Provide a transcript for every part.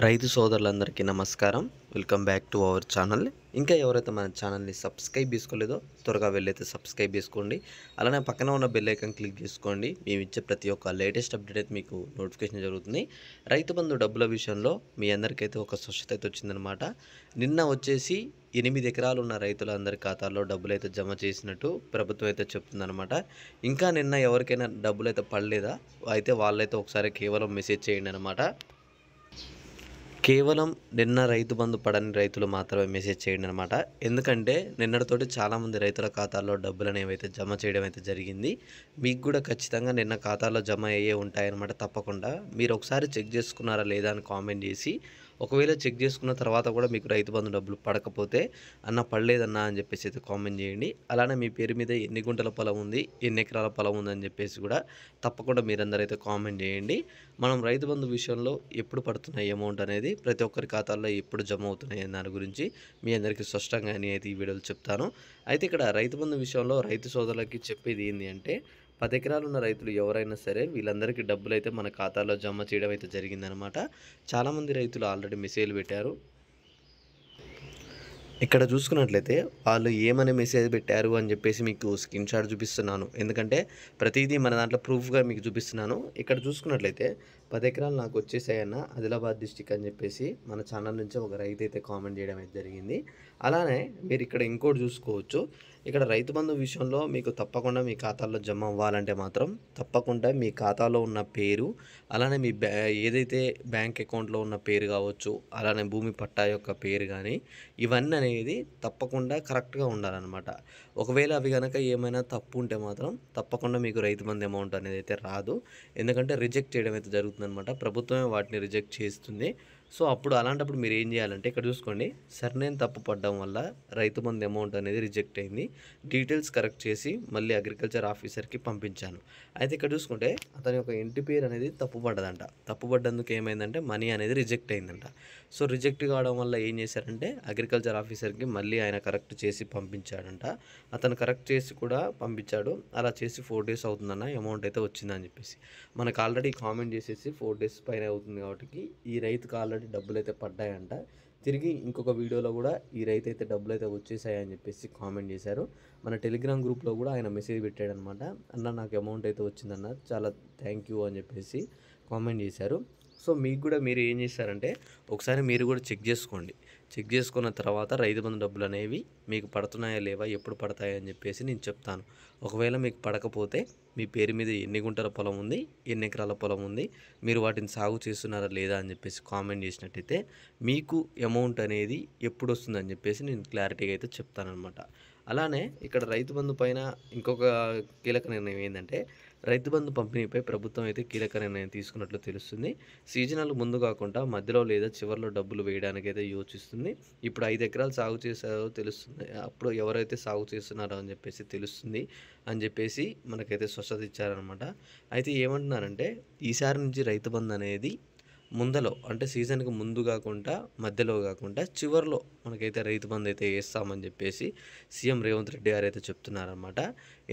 రైతు సోదరులందరికీ నమస్కారం. Welcome back to our channel. ఇంకా ఎవరైతే మన ఛానల్ని సబ్స్క్రైబ్ చేసుకోలేదో త్వరగా వెళ్ళైతే సబ్స్క్రైబ్ చేసుకోండి. అలానే పక్కన ఉన్న బెల్ ఐకాన్ క్లిక్ చేసుకోండి. మేము ఇచ్చే ప్రతి ఒక్క లేటెస్ట్ అప్డేట్ అయితే మీకు నోటిఫికేషన్ జరుగుతుంది. రైతు బంధు డబ్బుల విషయంలో మీ అందరికైతే ఒక స్వచ్ఛత అయితే వచ్చిందనమాట. నిన్న వచ్చేసి 8 ఎకరాలు ఉన్న రైతులందరి ఖాతాల్లో డబ్బులైతే జమ చేసినట్టు ప్రభుత్వం అయితే చెప్తుందనమాట. ఇంకా నిన్న ఎవరికైనా డబ్బులైతే పడలేదా అయితే వాళ్ళైతే ఒకసారి కేవలం మెసేజ్ చేయండి అనమాట. కేవలం నిన్న రైతు బంధు పడని రైతులు మాత్రమే మెసేజ్ చేయండి అనమాట. ఎందుకంటే నిన్నటితోటి చాలామంది రైతుల ఖాతాల్లో డబ్బులు అనేవైతే జమ చేయడం అయితే జరిగింది. మీకు కూడా ఖచ్చితంగా నిన్న ఖాతాలో జమ అయ్యే ఉంటాయన్నమాట. తప్పకుండా మీరు ఒకసారి చెక్ చేసుకున్నారా లేదా అని కామెంట్ చేసి, ఒకవేళ చెక్ చేసుకున్న తర్వాత కూడా మీకు రైతు బంధు డబ్బులు పడకపోతే అన్న పడలేదన్నా అని చెప్పేసి అయితే కామెంట్ చేయండి. అలానే మీ పేరు మీద ఎన్ని గుంటల పొలం ఉంది, ఎన్ని ఎకరాల పొలం ఉందని చెప్పేసి కూడా తప్పకుండా మీరందరూ అయితే కామెంట్ చేయండి. మనం రైతు బంధు విషయంలో ఎప్పుడు పడుతున్నాయి అమౌంట్ అనేది, ప్రతి ఒక్కరి ఖాతాల్లో ఎప్పుడు జమ అవుతున్నాయి అనే దాని గురించి మీ అందరికీ స్పష్టంగా అయితే ఈ వీడియోలో చెప్తాను. అయితే ఇక్కడ రైతు బంధు విషయంలో రైతు సోదరులకి చెప్పేది ఏంటి అంటే, 10 ఎకరాలు ఉన్న రైతులు ఎవరైనా సరే వీళ్ళందరికీ డబ్బులైతే మన ఖాతాలో జమ చేయడం అయితే జరిగిందనమాట. చాలామంది రైతులు ఆల్రెడీ మెసేజ్లు పెట్టారు. ఇక్కడ చూసుకున్నట్లయితే వాళ్ళు ఏమని మెసేజ్ పెట్టారు అని చెప్పేసి మీకు స్క్రీన్ షాట్ చూపిస్తున్నాను. ఎందుకంటే ప్రతిదీ మన దాంట్లో ప్రూఫ్గా మీకు చూపిస్తున్నాను. ఇక్కడ చూసుకున్నట్లయితే 10 ఎకరాలు నాకు వచ్చేసాయన్న ఆదిలాబాద్ డిస్టిక్ అని చెప్పేసి మన ఛానల్ నుంచి ఒక రైతు అయితే కామెంట్ చేయడం అయితే జరిగింది. అలానే మీరు ఇక్కడ ఇంకోటి చూసుకోవచ్చు. ఇక్కడ రైతు బంధు విషయంలో మీకు తప్పకుండా మీ ఖాతాలో జమ అవ్వాలంటే మాత్రం తప్పకుండా మీ ఖాతాలో ఉన్న పేరు, అలానే మీ ఏదైతే బ్యాంక్ అకౌంట్లో ఉన్న పేరు కావచ్చు, అలానే భూమి పట్టా యొక్క పేరు కానీ ఇవన్నీ అనేది తప్పకుండా కరెక్ట్గా ఉండాలన్నమాట. ఒకవేళ అవి కనుక ఏమైనా తప్పు ఉంటే మాత్రం తప్పకుండా మీకు రైతు బంధు అమౌంట్ అనేది అయితే రాదు. ఎందుకంటే రిజెక్ట్ చేయడం అయితే జరుగుతుందన్నమాట. ప్రభుత్వమే వాటిని రిజెక్ట్ చేస్తుంది. సో అప్పుడు అలాంటప్పుడు మీరు ఏం చేయాలంటే ఇక్కడ చూసుకోండి, సర్నేమ్ తప్పు పడడం వల్ల రైతు బంధు అమౌంట్ అనేది రిజెక్ట్ అయింది. డీటెయిల్స్ కరెక్ట్ చేసి మళ్ళీ అగ్రికల్చర్ ఆఫీసర్కి పంపించాను. అయితే ఇక్కడ చూసుకుంటే అతని యొక్క ఇంటి పేరు అనేది తప్పు పడ్డదంట. తప్పు పడ్డందుకు ఏమైందంటే మనీ అనేది రిజెక్ట్ అయిందంట. సో రిజెక్ట్ కావడం వల్ల ఏం చేశారంటే అగ్రికల్చర్ ఆఫీసర్కి మళ్ళీ ఆయన కరెక్ట్ చేసి పంపించాడంట. అతను కరెక్ట్ చేసి కూడా పంపించాడు. అలా చేసి 4 డేస్ అవుతుందన్న అమౌంట్ అయితే వచ్చిందని చెప్పేసి మనకు ఆల్రెడీ కామెంట్ చేసేసి 4 డేస్ పైన అవుతుంది. కాబట్టి ఈ రైతుకు ఆల్రెడీ డబ్బులు అయితే పడ్డాయంట. తిరిగి ఇంకొక వీడియోలో కూడా ఈ రైతు అయితే డబ్బులు అయితే వచ్చేసాయని చెప్పేసి కామెంట్ చేశారు. మన టెలిగ్రామ్ గ్రూప్లో కూడా ఆయన మెసేజ్ పెట్టాడనమాట. అన్న నాకు అమౌంట్ అయితే వచ్చిందన్న, చాలా థ్యాంక్ యూ అని చెప్పేసి కామెంట్ చేశారు. సో మీకు కూడా మీరు ఏం చేశారంటే ఒకసారి మీరు కూడా చెక్ చేసుకోండి. చెక్ చేసుకున్న తర్వాత రైతు బంధు డబ్బులు అనేవి మీకు పడుతున్నాయా లేవా, ఎప్పుడు పడతాయా అని చెప్పేసి నేను చెప్తాను. ఒకవేళ మీకు పడకపోతే మీ పేరు మీద ఎన్ని గుంటల పొలం ఉంది, ఎన్ని ఎకరాల పొలం ఉంది, మీరు వాటిని సాగు చేస్తున్నారా లేదా అని చెప్పేసి కామెంట్ చేసినట్టయితే మీకు అమౌంట్ అనేది ఎప్పుడు వస్తుందని చెప్పేసి నేను క్లారిటీగా అయితే చెప్తానమాట. అలానే ఇక్కడ రైతు బంధు పైన ఇంకొక కీలక నిర్ణయం ఏంటంటే, రైతు బంధు పంపిణీపై ప్రభుత్వం అయితే కీలక నిర్ణయం తీసుకున్నట్లు తెలుస్తుంది. సీజనల్ ముందు కాకుండా మధ్యలో లేదా చివరిలో డబ్బులు వేయడానికైతే యోచిస్తుంది. ఇప్పుడు 5 ఎకరాలు సాగు చేశారో తెలుస్తుంది, అప్పుడు ఎవరైతే సాగు చేస్తున్నారో అని చెప్పేసి తెలుస్తుంది అని చెప్పేసి మనకైతే స్వచ్ఛత ఇచ్చారనమాట. అయితే ఏమంటున్నారంటే ఈసారి నుంచి రైతు బంధు అనేది ముందలో అంటే సీజన్కి ముందు కాకుండా మధ్యలో కాకుండా చివరిలో మనకైతే రైతు బంధు అయితే వేస్తామని చెప్పేసి సీఎం రేవంత్ రెడ్డి గారు అయితే చెప్తున్నారన్నమాట.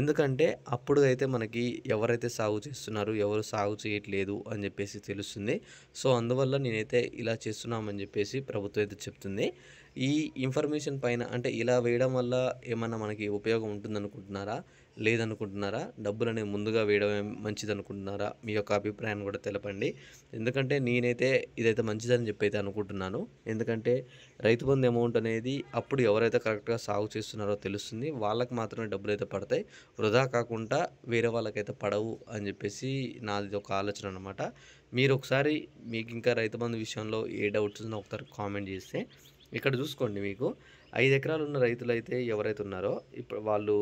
ఎందుకంటే అప్పుడు అయితే మనకి ఎవరైతే సాగు చేస్తున్నారు, ఎవరు సాగు చేయట్లేదు అని చెప్పేసి తెలుస్తుంది. సో అందువల్ల నేనైతే ఇలా చేస్తున్నామని చెప్పేసి ప్రభుత్వం అయితే చెప్తుంది. ఈ ఇన్ఫర్మేషన్ పైన అంటే ఇలా వేయడం వల్ల ఏమన్నా మనకి ఉపయోగం ఉంటుందనుకుంటున్నారా, లేదనుకుంటున్నారా, డబ్బులు అనేవి ముందుగా వేయడం మంచిది అనుకుంటున్నారా, మీ యొక్క అభిప్రాయాన్ని కూడా తెలపండి. ఎందుకంటే నేనైతే ఇదైతే మంచిదని చెప్పి అయితే అనుకుంటున్నాను. ఎందుకంటే రైతు బంధు అమౌంట్ అనేది అప్పుడు ఎవరైతే కరెక్ట్గా సాగు చేస్తున్నారో తెలుస్తుంది, వాళ్ళకి మాత్రమే డబ్బులు అయితే పడతాయి, వృధా కాకుండా వేరే వాళ్ళకైతే పడవు అని చెప్పేసి నాది ఒక ఆలోచన అనమాట. మీరు ఒకసారి మీకు ఇంకా రైతు బంధు విషయంలో ఏ డౌట్స్ ఉన్నా ఒకసారి కామెంట్ చేస్తే, ఇక్కడ చూసుకోండి మీకు 5 ఎకరాలు ఉన్న రైతులైతే ఎవరైతే ఉన్నారో ఇప్పుడు వాళ్ళు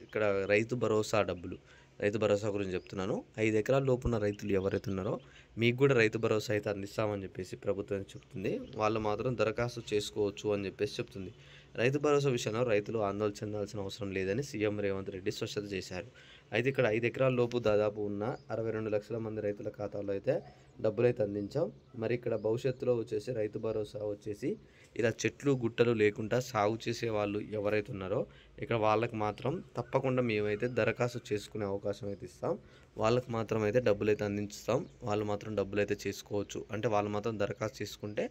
ఇక్కడ రైతు భరోసా గురించి చెప్తున్నాను. 5 ఎకరాల లోపు ఉన్న రైతులు ఎవరైతే ఉన్నారో మీకు కూడా రైతు భరోసా అయితే అందిస్తామని చెప్పేసి ప్రభుత్వం చెప్తుంది. వాళ్ళు మాత్రం దరఖాస్తు చేసుకోవచ్చు అని చెప్పేసి చెప్తుంది. రైతు భరోసా విషయంలో రైతులు ఆందోళన చెందాల్సిన అవసరం లేదని సీఎం రేవంత్ రెడ్డి స్పష్టత చేశారు. అయితే ఇక్కడ 5 ఎకరాల లోపు దాదాపు ఉన్న 62 లక్షల మంది రైతుల ఖాతాలో అయితే డబ్బులైతే అందించాం. మరి ఇక్కడ భవిష్యత్తులో వచ్చేసి రైతు భరోసా వచ్చేసి ఇలా చెట్లు, గుట్టలు లేకుండా సాగు చేసే వాళ్ళు ఎవరైతే ఉన్నారో ఇక్కడ వాళ్ళకి మాత్రం తప్పకుండా మేమైతే దరఖాస్తు చేసుకునే అవకాశం అయితే ఇస్తాం. వాళ్ళకి మాత్రం అయితే డబ్బులైతే అందించుతాం. వాళ్ళు మాత్రం డబ్బులైతే చేసుకోవచ్చు. అంటే వాళ్ళు మాత్రం దరఖాస్తు చేసుకుంటే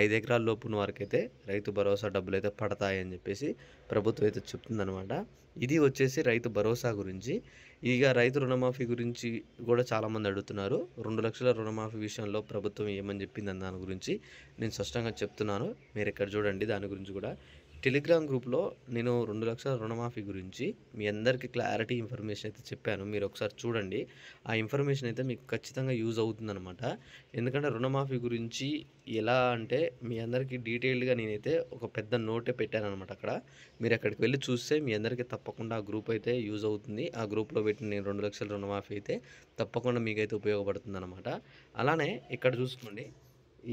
5 ఎకరాల లోపున వరకైతే రైతు భరోసా డబ్బులైతే పడతాయని చెప్పేసి ప్రభుత్వం అయితే చెప్తుందనమాట. ఇది వచ్చేసి రైతు భరోసా గురించి. ఇక రైతు రుణమాఫీ గురించి కూడా చాలామంది అడుగుతున్నారు. 2,00,000 రుణమాఫీ విషయంలో ప్రభుత్వం ఏమని చెప్పిందని దాని గురించి నేను స్పష్టంగా చెప్తున్నాను. మీరు ఇక్కడ చూడండి. దాని గురించి కూడా టెలిగ్రామ్ గ్రూప్లో నేను 2,00,000 రుణమాఫీ గురించి మీ అందరికీ క్లారిటీ ఇన్ఫర్మేషన్ అయితే చెప్పాను. మీరు ఒకసారి చూడండి. ఆ ఇన్ఫర్మేషన్ అయితే మీకు ఖచ్చితంగా యూజ్ అవుతుందన్నమాట. ఎందుకంటే రుణమాఫీ గురించి ఎలా అంటే మీ అందరికీ డీటెయిల్డ్గా నేనైతే ఒక పెద్ద నోటే పెట్టానన్నమాట అక్కడ. మీరు అక్కడికి వెళ్ళి చూస్తే మీ అందరికీ తప్పకుండా ఆ గ్రూప్ అయితే యూజ్ అవుతుంది. ఆ గ్రూప్లో పెట్టిన నేను 2,00,000 రుణమాఫీ అయితే తప్పకుండా మీకైతే ఉపయోగపడుతుందన్నమాట. అలానే ఇక్కడ చూసుకోండి.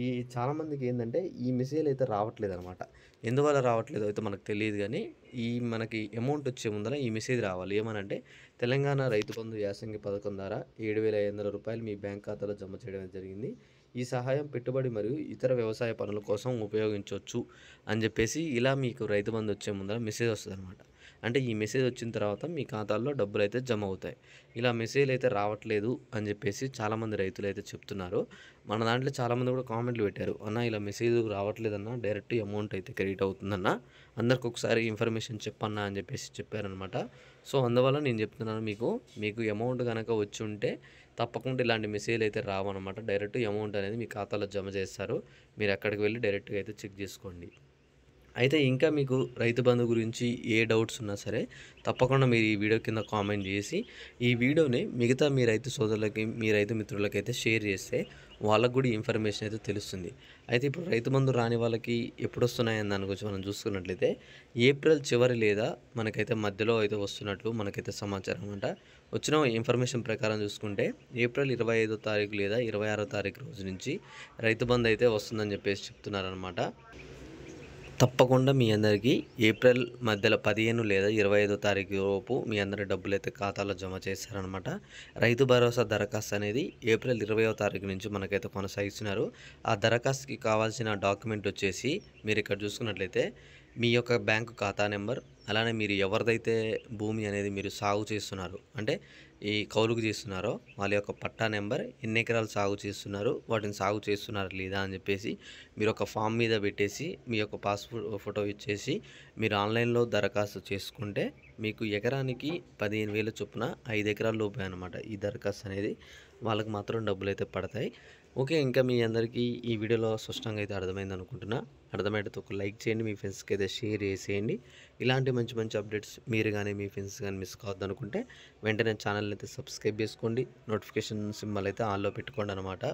ఈ చాలామందికి ఏందంటే ఈ మెసేజ్‌లు అయితే రావట్లేదనమాట. ఎందువల్ల రావట్లేదో అయితే మనకు తెలీదు గానీ, మనకి అమౌంట్ వచ్చే ముందల ఈ మెసేజ్ రావాలి. ఏమనంటే తెలంగాణ రైతు బంధు యాసంగి పథకం ద్వారా రూ. 7,500 మీ బ్యాంక్ ఖాతాలో జమ చేయడం జరిగింది. ఈ సహాయం పెట్టుబడి మరియు ఇతర వ్యవసాయ పనుల కోసం ఉపయోగించొచ్చు అని చెప్పేసి ఇలా మీకు రైతు బంధు వచ్చే ముందర మెసేజ్ వస్తదనమాట. అంటే ఈ మెసేజ్ వచ్చిన తర్వాత మీ ఖాతాల్లో డబ్బులైతే జమ అవుతాయి. ఇలా మెసేజ్‌లు అయితే రావట్లేదు అని చెప్పేసి చాలామంది రైతులైతే చెప్తున్నారు. మన దాంట్లో చాలామంది కూడా కామెంట్లు పెట్టారు. అన్న ఇలా మెసేజ్ రావట్లేదన్న, డైరెక్ట్ అమౌంట్ అయితే క్రెడిట్ అవుతుందన్న. అందరికి ఒకసారి ఇన్ఫర్మేషన్ చెప్పన్నా అని చెప్పేసి చెప్పారనమాట. సో అందువల్ల నేను చెప్తున్నాను మీకు అమౌంట్ గనక వచ్చి ఉంటే తప్పకుండా ఇలాంటి మెసేజ్‌లు అయితే రావన్నమాట. డైరెక్ట్ అమౌంట్ అనేది మీ ఖాతాలో జమ చేస్తారు. మీరు అక్కడికి వెళ్లి డైరెక్ట్‌గా అయితే చెక్ చేసుకోండి. అయితే ఇంకా మీకు రైతు బంధు గురించి ఏ డౌట్స్ ఉన్నా సరే తప్పకుండా మీరు ఈ వీడియో కింద కామెంట్ చేసి ఈ వీడియోని మిగతా మీ రైతు సోదరులకి, మీ రైతు మిత్రులకైతే షేర్ చేస్తే వాళ్ళకు కూడా ఇన్ఫర్మేషన్ అయితే తెలుస్తుంది. అయితే ఇప్పుడు రైతు బంధు రాని వాళ్ళకి ఎప్పుడు వస్తున్నాయని దాని గురించి మనం చూసుకున్నట్లయితే ఏప్రిల్ చివరి లేదా మనకైతే మధ్యలో అయితే వస్తున్నట్లు మనకైతే సమాచారం అంట. వచ్చిన ఇన్ఫర్మేషన్ ప్రకారం చూసుకుంటే ఏప్రిల్ 25వ తారీఖు లేదా 26వ తారీఖు రోజు నుంచి రైతు బంధు అయితే వస్తుందని చెప్పేసి చెప్తున్నారనమాట. తప్పకుండా మీ అందరికీ ఏప్రిల్ మధ్యలో 15 లేదా 25వ తారీఖు లోపు మీ అందరి డబ్బులైతే ఖాతాలో జమ చేస్తారనమాట. రైతు భరోసా దరఖాస్తు అనేది ఏప్రిల్ 20వ తారీఖు నుంచి మనకైతే కొనసాగిస్తున్నారు. ఆ దరఖాస్తుకి కావాల్సిన డాక్యుమెంట్ వచ్చేసి మీరు ఇక్కడ చూసుకున్నట్లయితే మీ యొక్క బ్యాంకు ఖాతా నెంబర్, అలానే మీరు ఎవరిదైతే భూమి అనేది మీరు సాగు చేస్తున్నారు అంటే ఈ కౌలుకు చేస్తున్నారో వాళ్ళ యొక్క పట్టా నెంబర్, ఎన్ని ఎకరాలు సాగు చేస్తున్నారు, వాటిని సాగు చేస్తున్నారు లేదా అని చెప్పేసి మీరు ఒక ఫామ్ మీద పెట్టేసి మీ యొక్క పాస్పోర్ట్ ఫోటో ఇచ్చేసి మీరు ఆన్లైన్లో దరఖాస్తు చేసుకుంటే మీకు ఎకరానికి 15,000 చొప్పున 5 ఎకరాల లోపే అనమాట ఈ దరఖాస్తు అనేది. వాళ్ళకి మాత్రం డబ్బులు అయితే పడతాయి. ఓకే. ఇంకా మీ అందరికీ ఈ వీడియోలో స్పష్టంగా అయితే అర్థమైంది అనుకుంటున్నా. అర్థమైతే ఒక లైక్ చేయండి, మీ ఫ్రెండ్స్కి అయితే షేర్ చేసేయండి. ఇలాంటి మంచి మంచి అప్డేట్స్ మీరు కానీ మీ ఫ్రెండ్స్ కానీ మిస్ కావద్దు అనుకుంటే వెంటనే ఛానల్ని అయితే సబ్స్క్రైబ్ చేసుకోండి. నోటిఫికేషన్ సింబల్ అయితే ఆన్లో పెట్టుకోండి అనమాట.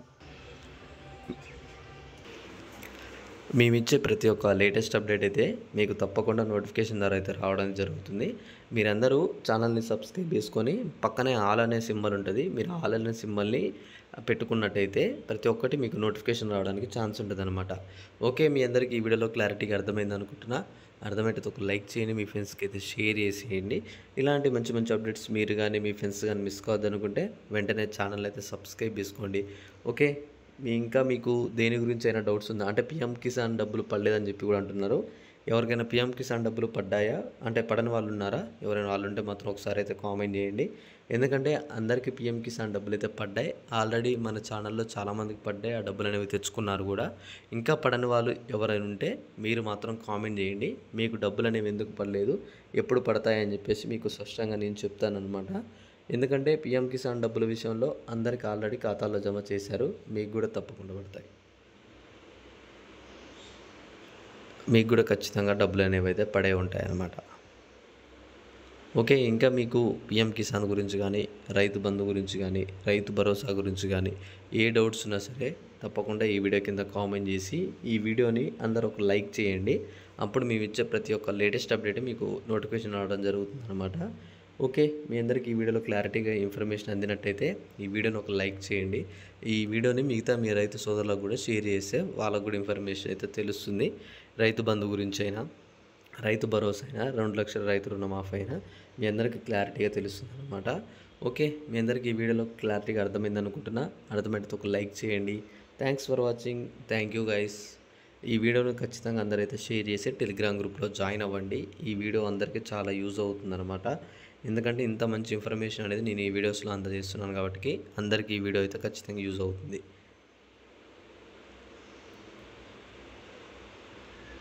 మేమిచ్చే ప్రతి ఒక్క లేటెస్ట్ అప్డేట్ అయితే మీకు తప్పకుండా నోటిఫికేషన్ ద్వారా అయితే రావడం జరుగుతుంది. మీరందరూ ఛానల్ని సబ్స్క్రైబ్ చేసుకొని పక్కనే ఆల్ అనే సింబల్ ఉంటుంది. మీరు ఆల్ అనే సింబల్ని పెట్టుకున్నట్టయితే ప్రతి ఒక్కటి మీకు నోటిఫికేషన్ రావడానికి ఛాన్స్ ఉంటుందన్నమాట. ఓకే. మీ అందరికీ ఈ వీడియోలో క్లారిటీగా అర్థమైంది అనుకుంటున్నా. అర్థమైతే ఒక లైక్ చేయండి, మీ ఫ్రెండ్స్కి అయితే షేర్ చేసేయండి. ఇలాంటి మంచి మంచి అప్డేట్స్ మీరు కానీ మీ ఫ్రెండ్స్ కానీ మిస్ కావద్దు అనుకుంటే వెంటనే ఛానల్ అయితే సబ్స్క్రైబ్ చేసుకోండి. ఓకే. ఇంకా మీకు దేని గురించి అయినా డౌట్స్ ఉందా? అంటే పీఎం కిసాన్ డబ్బులు పడలేదని చెప్పి కూడా అంటున్నారు. ఎవరికైనా పీఎం కిసాన్ డబ్బులు పడ్డాయా? అంటే పడని వాళ్ళు ఉన్నారా? ఎవరైనా వాళ్ళు ఉంటే మాత్రం ఒకసారి అయితే కామెంట్ చేయండి. ఎందుకంటే అందరికీ పీఎం కిసాన్ డబ్బులు అయితే పడ్డాయి. ఆల్రెడీ మన ఛానల్లో చాలామందికి పడ్డాయి. ఆ డబ్బులు అనేవి తెచ్చుకున్నారు కూడా. ఇంకా పడని వాళ్ళు ఎవరైనా ఉంటే మీరు మాత్రం కామెంట్ చేయండి. మీకు డబ్బులు అనేవి ఎందుకు పడలేదు, ఎప్పుడు పడతాయని చెప్పేసి మీకు స్పష్టంగా నేను చెప్తానన్నమాట. ఎందుకంటే పీఎం కిసాన్ డబ్బుల విషయంలో అందరికి ఆల్రెడీ ఖాతాలో జమ చేశారు. మీకు కూడా తప్పకుండా పడతాయి. మీకు కూడా ఖచ్చితంగా డబ్బులు అనేవి అయితే పడే ఉంటాయి అన్నమాట. ఓకే. ఇంకా మీకు పీఎం కిసాన్ గురించి కానీ, రైతు బంధు గురించి కానీ, రైతు భరోసా గురించి కానీ ఏ డౌట్స్ ఉన్నా సరే తప్పకుండా ఈ వీడియో కింద కామెంట్ చేసి ఈ వీడియోని అందరూ ఒక లైక్ చేయండి. అప్పుడు మేము ఇచ్చే ప్రతి ఒక్క లేటెస్ట్ అప్డేట్ మీకు నోటిఫికేషన్ రావడం జరుగుతుందన్నమాట. ఓకే. మీ అందరికీ ఈ వీడియోలో క్లారిటీగా ఇన్ఫర్మేషన్ అందినట్టయితే ఈ వీడియోని ఒక లైక్ చేయండి. ఈ వీడియోని మిగతా మీ రైతు సోదరులకు కూడా షేర్ చేస్తే వాళ్ళకు కూడా ఇన్ఫర్మేషన్ అయితే తెలుస్తుంది. రైతు బంధు గురించి అయినా, రైతు భరోసా అయినా, 2,00,000 రైతు రుణమాఫీ అయినా మీ అందరికీ క్లారిటీగా తెలుస్తుంది అనమాట. ఓకే. మీ అందరికీ ఈ వీడియోలో క్లారిటీగా అర్థమైంది అనుకుంటున్నా. అర్థమైతే ఒక లైక్ చేయండి. Thanks for watching. Thank you guys. ఈ వీడియోని ఖచ్చితంగా అందరైతే షేర్ చేసి టెలిగ్రామ్ గ్రూప్లో జాయిన్ అవ్వండి. ఈ వీడియో అందరికీ చాలా యూజ్ అవుతుందన్నమాట. ఎందుకంటే ఇంత మంచి ఇన్ఫర్మేషన్ అనేది నేను ఈ వీడియోస్లో అందజేస్తున్నాను కాబట్టి అందరికీ ఈ వీడియో అయితే ఖచ్చితంగా యూజ్ అవుతుంది.